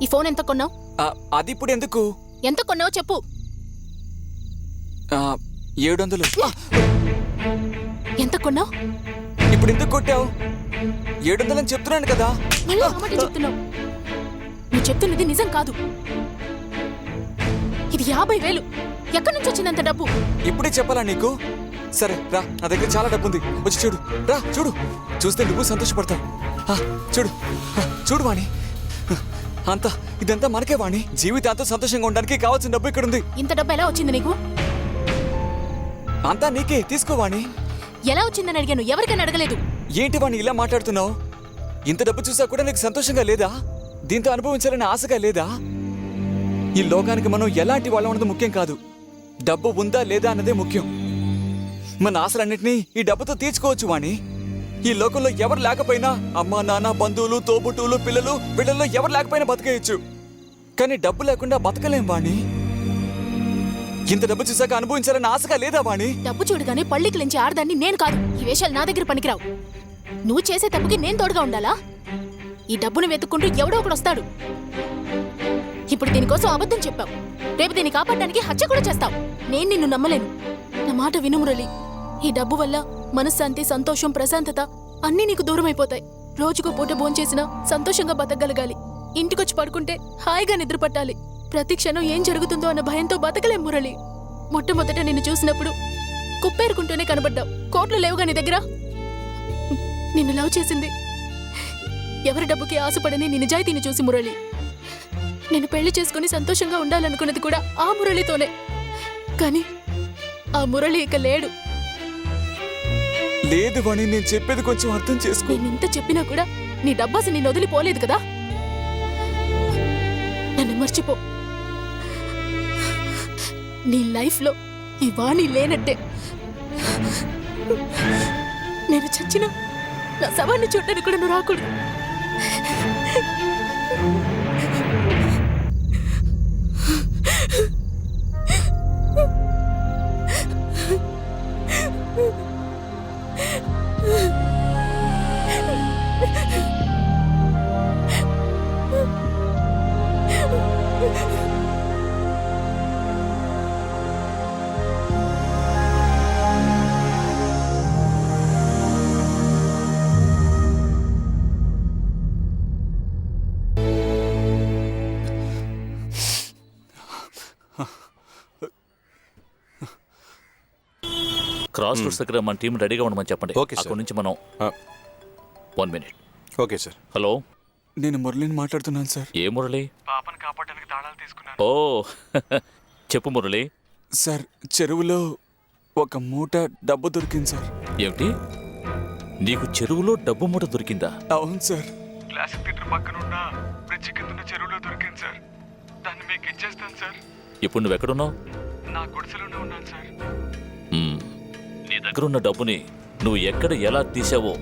ఈ ఫోన్ ఎంత కొన్నావు? అది ఇప్పుడు ఎందుకు? ఎంత కొన్నావు చెప్పు. 700. ఎంత కొన్నావు? ఇప్పుడు ఎందుకు కొట్టావు? 700 అని చెప్తున్నాను కదా. మళ్ళీ ఆ మాట చెప్తున్నావు. నువ్వు చెప్తున్నది నిజం కాదు. ఇది 50,000. ఎక్కడి నుంచి వచ్చిందంత డబ్బు? ఇప్పుడే చెప్పాలా నీకు? సరే రా, నా దగ్గర చాలా డబ్బు ఉంది. వచ్చి చూడు. రా చూడు. చూస్తే నువ్వు సంతోషపడతావు. చూడు చూడు వాణి, ఇదంతా మనకే వాణి. జీవితాంతం సంతోషంగా ఉండడానికి కావాల్సిన డబ్బు ఇక్కడ ఉంది. ఇంత డబ్బు ఎలా వచ్చింది నీకు? అంతా నీకే, తీసుకో వాణి. ఎలా వచ్చిందని అడిగాను, ఎవరికైనా అడగలేదు. ఏంటి వాణి ఇలా మాట్లాడుతున్నావు? ఇంత డబ్బు చూసా కూడా నీకు సంతోషంగా లేదా? దీంతో అనుభవించాలని ఆశగా లేదా? ఈ లోకానికి మనం ఎలాంటి వాళ్ళం అన్నది ముఖ్యం కాదు, డబ్బు ఉందా లేదా అన్నదే ముఖ్యం. మన ఆశలన్నింటినీ ఈ డబ్బుతో తీర్చుకోవచ్చు వాణి. ఈ లోకంలో ఎవరు లేకపోయినా, అమ్మా నాన్న, బంధువులు, తోబుట్టువులు, పిల్లలు, వీళ్ళల్లో ఎవరు లేకపోయినా బతికేయచ్చు. కానీ డబ్బు లేకుండా బతకలేం వాణి. ఇంత డబ్బు చూసాక అనుభవించాలని ఆశగా లేదా వాణి? డబ్బు చూడగానే పళ్ళికిలించి ఆడదాన్ని నేను కాదు. ఈ వేషాలు నా దగ్గర పనికిరావు. నువ్వు చేసే తప్పుకి నేను తోడుగా ఉండాలా? ఈ డబ్బును వెతుక్కుంటూ ఎవడో ఒకడు వస్తాడు. ఇప్పుడు దీనికోసం అబద్ధం చెప్పావు, రేపు దీన్ని కాపాడడానికి హత్య కూడా చేస్తావు. నేను నిన్ను నమ్మలేను. నా మాట విను మురళి. ఈ డబ్బు వల్ల మనశ్శాంతి, సంతోషం, ప్రశాంతత అన్నీ నీకు దూరం అయిపోతాయి. రోజుకో పూట భోంచేసినా సంతోషంగా బతకగలగాలి. ఇంటికొచ్చి పడుకుంటే హాయిగా నిద్రపట్టాలి. ప్రతి క్షణం ఏం జరుగుతుందో అన్న భయంతో బతకలేం మురళి. మొట్టమొదట నిన్ను చూసినప్పుడు కుప్పేరుకుంటూనే కనబడ్డావు. కోట్లు లేవుగా నీ దగ్గర. నిన్ను లవ్ చేసింది ఎవరి డబ్బుకి ఆశపడని నీ నిజాయితీని చూసి మురళి. నేను పెళ్లి చేసుకుని సంతోషంగా ఉండాలనుకున్నది కూడా ఆ మురళితోనే. కానీ ఆ మురళి ఇక లేడు. లేదు వాణి, నేను చెప్పేది కొంచెం అర్థం చేసుకో. నేను ఇంత చెప్పినా కూడా నీ డబ్బాసి నిన్ను వదిలిపోలేదు కదా. నన్ను మర్చిపో. నీ లైఫ్లో ఈ వాణి లేనట్టే. నేను చచ్చినా నా శవాన్ని చూడడానికి కూడా నువ్వు రాకూడదు. క్రాస్ రోడ్స్ దగ్గర మన టీం రెడీగా ఉండమని చెప్పండి. Okay sir. అక్కడి నుంచి మనం 1 minute. Okay sir. హలో, నేను మురళిని మాట్లాడుతున్నాను సార్. ఏ మురళి? పాపను కాపాడడానికి తాళాలు తీసుకున్నాను. ఓ చెప్పు మురళి. సార్, చెరువులో ఒక మూట డబ్బు దొరికింది సార్. ఏమిటి, నీకు చెరువులో డబ్బు మూట దొరికిందా? అవును సార్. క్లాసిక్ థియేటర్ పక్కన ఉన్న బ్రిడ్జి కింద చెరువులో దొరికింది సార్. దాన్ని మీకు ఇచ్చేస్తాను సార్. ఇప్పుడు నువ్వు ఎక్కడున్నావు? నా గుడిసెలోనే ఉన్నాను సార్. నీ దగ్గర ఉన్న డబ్బుని నువ్వు ఎక్కడ ఎలా తీసావో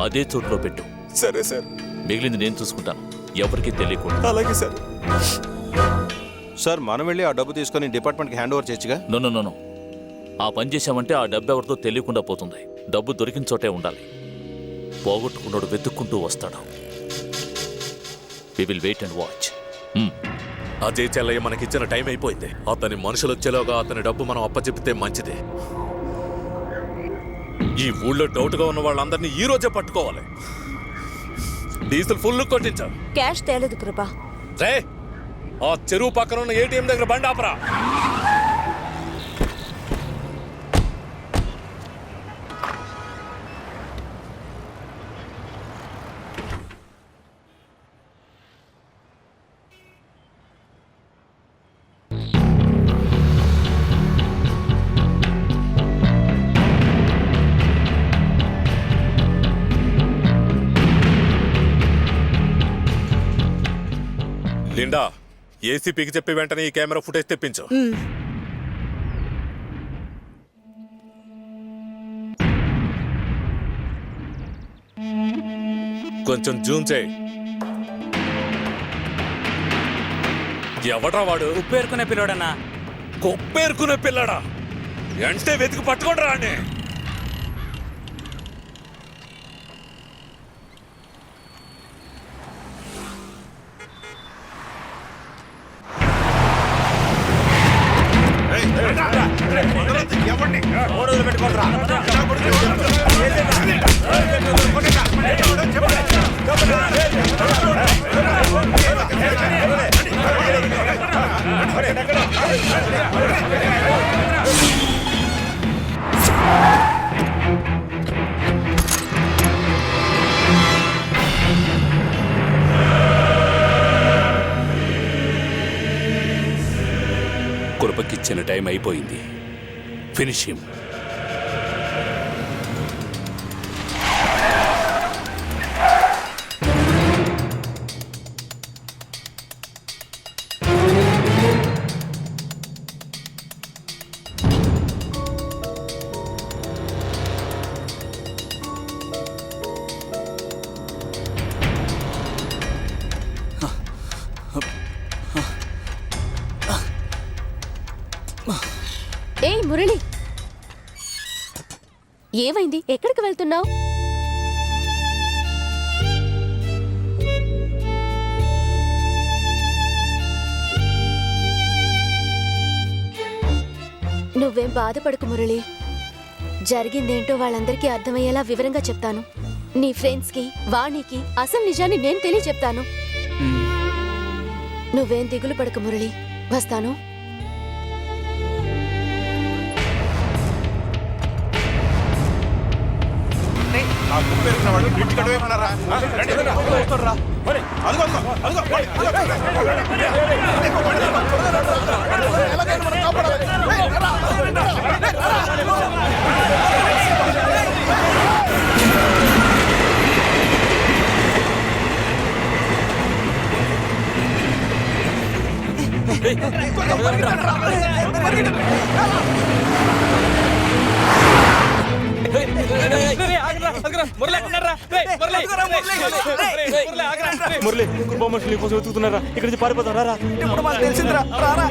అదే చోట్లో పెట్టు. సరే సార్. మిగిలింది నేను చూసుకుంటాను, ఎవరికీ తెలియకూడదు. అలాగే సార్. సార్, మనం వెళ్ళి ఆ డబ్బు తీసుకొని డిపార్ట్మెంట్కి హ్యాండ్ ఓవర్ చేయొచ్చుగా? నో, ఆ పని చేశామంటే ఆ డబ్బు ఎవరితో తెలియకుండా పోతుంది. డబ్బు దొరికిన చోటే ఉండాలి. పోగొట్టుకున్నాడు వెతుక్కుంటూ వస్తాడు. We will wait and watch. Ajay Chellayya మనకిచ్చిన టైం అయిపోయింది. అతని మనుషులు వచ్చేలోగా అతని డబ్బు మనం అప్పచెప్పితే మంచిది. ఈ ఊళ్ళో డౌట్గా ఉన్న వాళ్ళందరినీ ఈ రోజే పట్టుకోవాలి. Diesel full కొట్టించాలి. క్యాష్ తేలేదు కృపా. రే, ఆ చెరువు పక్కన ఉన్న ఏటీఎం దగ్గర బండి ఆపరా. లిండా, ఏసీపీకి చెప్పి వెంటనే ఈ కెమెరా ఫుటేజ్ తెప్పించు. కొంచెం జూమ్ చేయి. ఎవడ్రా వాడు? ఉప్పేరుకునే పిల్లోడన్నా. కొప్పేరుకునే పిల్లడా? అంటే వెతికి పట్టుకోండి రాని. కృపకిచ్చిన టైం అయిపోయింది. Finish him. ఏయ్ మురళి, ఏమైంది? ఎక్కడికి వెళ్తున్నావు? నువ్వేం బాధపడకు మురళి. జరిగిందేంటో వాళ్ళందరికీ అర్థమయ్యేలా వివరంగా చెప్తాను. నీ ఫ్రెండ్స్కి, వాణికి అసలు నిజాన్ని నేను తెలియచెప్తాను. నువ్వేం దిగులు పడకు మురళి. వస్తాను. మురళి కుటుంబ మనుషులు కోసం వెతుకుతున్నారా? ఇక్కడి నుంచి పారిపోతాం. రారా. తెలిసిందిరా. రారా.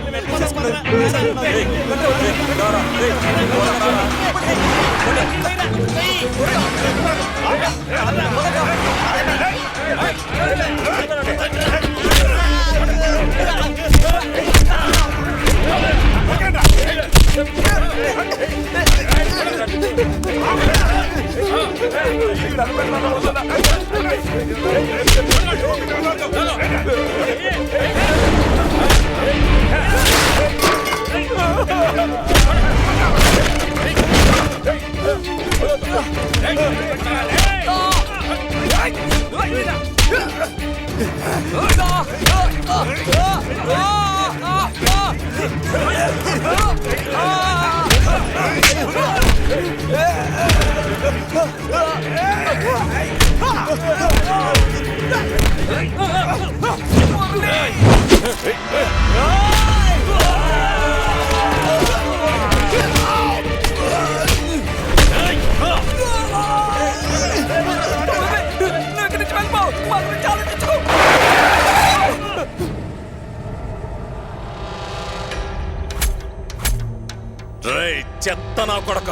చెత్త నా కొడక,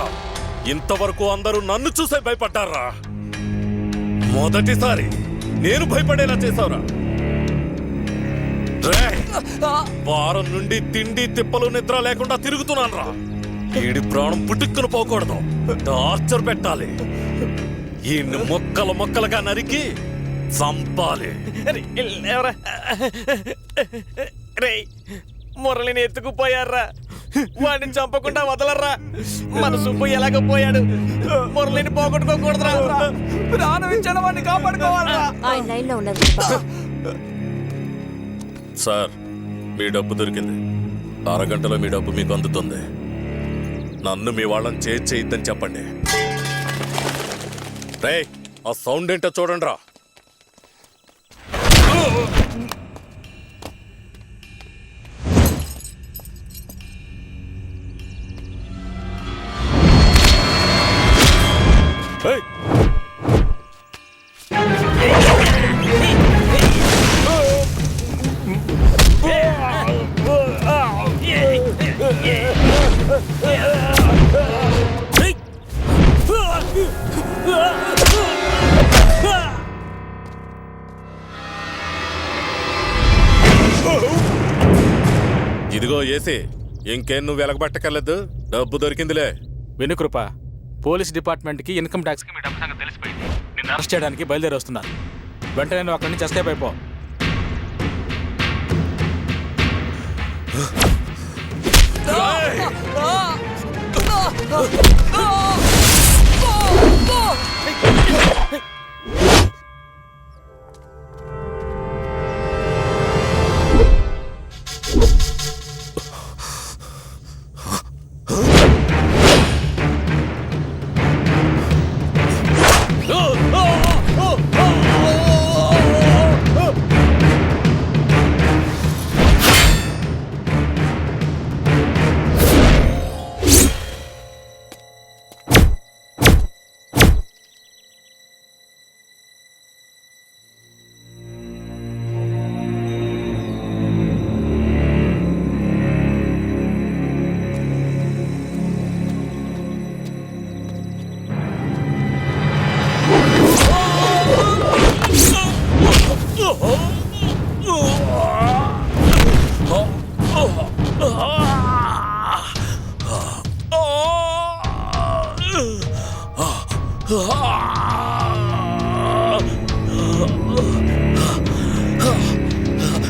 ఇంతవరకు అందరూ నన్ను చూసే భయపడ్డారా? మొదటిసారి నేను భయపడేలా చేశావురా? వారం నుండి తిండి తిప్పలు నిద్ర లేకుండా తిరుగుతున్నాను రా. ఈడి ప్రాణం పుట్టుక్కును పోకూడదు, టార్చర్ పెట్టాలి. ఈ మొక్కలు మొక్కలుగా నరికి చంపాలి. మురళిని ఎత్తుకుపోయారా? వాడిని చంపకుండా వదలరా? మన సుబ్బు ఎలాగ పోయాడు? మురళిని పోగొట్టుకోకూడదురా. ప్రాణం ఇచ్చాడు, వాడిని కాపాడుకోవాలరా. ఆయన లైన్లో ఉన్నది. సార్, మీ డబ్బు దొరికింది. అరగంటలో మీ డబ్బు మీకు అందుతుంది. నన్ను మీ వాళ్ళని చేయొద్దని చెప్పండి. రేయ్, ఆ సౌండ్ ఏంటో చూడండి రా. ఇదిగో ఏసీ, ఇంకేం నువ్వు వెలగబట్టకలేదు. డబ్బు దొరికిందిలే. వెనుకృప, పోలీస్ డిపార్ట్మెంట్కి, ఇన్కమ్ ట్యాక్స్కి మీ డబ్బు సంగతి తెలిసిపోయింది. నిన్ను అరెస్ట్ చేయడానికి బయలుదేరి వస్తున్నారు. వెంటనే నువ్వు అక్కడి నుంచి ఎస్కేప్ అయిపో.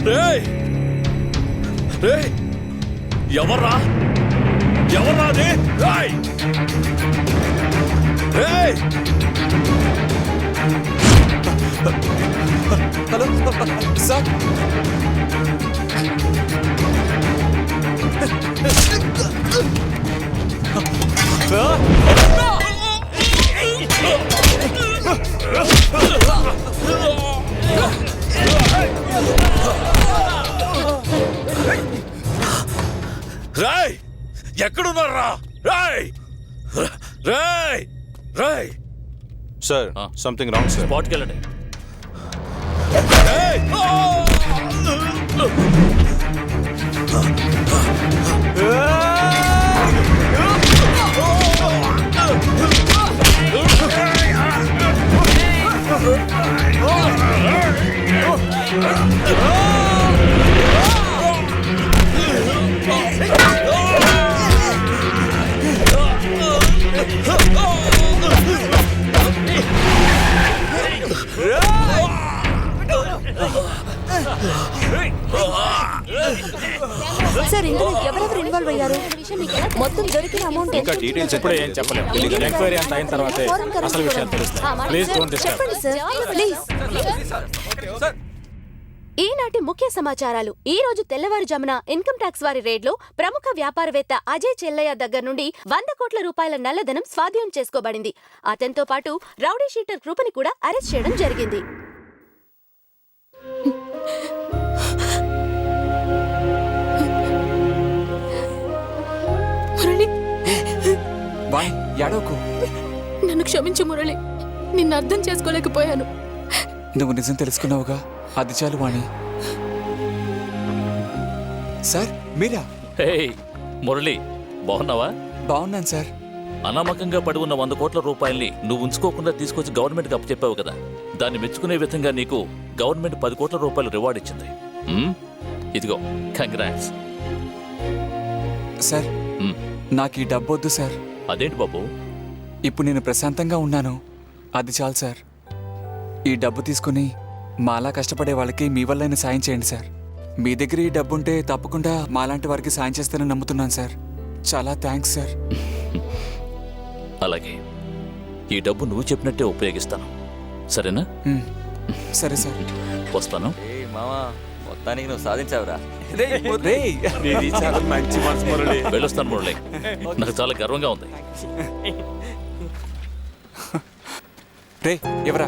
రేయ్ రేయ్ ఎవర్రా ఎవర్రా అది రేయ్ రేయ్ హలో సార్ రేయ్ ఎక్కడున్నారా రేయ్ రేయ్ రేయ్ సార్ ఆ. సంథింగ్ రాంగ్ సార్ స్పాట్కి వెళ్ళండి. రేయ్ సార్ ఇందులో ఎవరెవరు ఇన్వాల్వ్ అయ్యారు? మొత్తం దొరికిన అమౌంట్ ఇంకా డీటెయిల్స్ ఇప్పుడే ఏం చెప్పలేము. ఎంక్వైరీ అంతా అయిన తర్వాతే అసలు విషయాలు తెలుస్తాయి. Please don't disturb. చెప్పండి సార్ ప్లీజ్. ఈనాటి ముఖ్య సమాచారాలు. ఈ రోజు తెల్లవారుజామున ఇన్కమ్ ట్యాక్స్ వారి రేడ్లో ప్రముఖ వ్యాపారవేత్త అజయ్ చెల్లయ్య దగ్గర నుండి 100 కోట్ల రూపాయల నల్లధనం స్వాధీనం చేసుకోబడింది. అతనితో పాటు రౌడీ షీటర్ గ్రూపుని కూడా అరెస్ట్ చేయడం జరిగింది. మురళి, బాయ్ ఏడవకు. నన్ను క్షమించు మురళి. నిన్ను అర్థం చేసుకోలేకపోయాను. నువ్వు నిజం తెలుసుకున్నావుగా, అది చాలు వాణి. సార్ మీరా? హేయ్ మురళి, బాగున్నావా? బాగున్నాను సార్. అనామకంగా పడి ఉన్న 100 కోట్ల రూపాయల్ని నువ్వు ఉంచుకోకుండా తీసుకొచ్చి గవర్నమెంట్కి అప్పచెప్పావు కదా. దాన్ని మెచ్చుకునే విధంగా నీకు గవర్నమెంట్ 10 కోట్ల రూపాయలు రివార్డ్ ఇచ్చింది. ఇదిగో కంగ్రాట్స్. సార్ నాకు ఈ డబ్బు వద్దు సార్. అదేంటి బాబు? ఇప్పుడు నేను ప్రశాంతంగా ఉన్నాను, అది చాలు సార్. ఈ డబ్బు తీసుకుని మాలా కష్టపడే వాళ్ళకి మీ వల్లైనా సాయం చేయండి సార్. మీ దగ్గర ఈ డబ్బు ఉంటే తప్పకుండా మాలాంటి వారికి సాయం చేస్తానని నమ్ముతున్నాను సార్. చాలా థ్యాంక్స్ సార్. అలాగే ఈ డబ్బు నువ్వు చెప్పినట్టే ఉపయోగిస్తాను, సరేనా? సరే సార్. వస్తాను. మామా మొత్తానికి నువ్వు సాధించావురా. రేయ్, మంచి మనసు మురళి. వెళ్ళొస్తాను మురళి, నాకు చాలా గర్వంగా ఉంది. రేయ్ ఎవరా?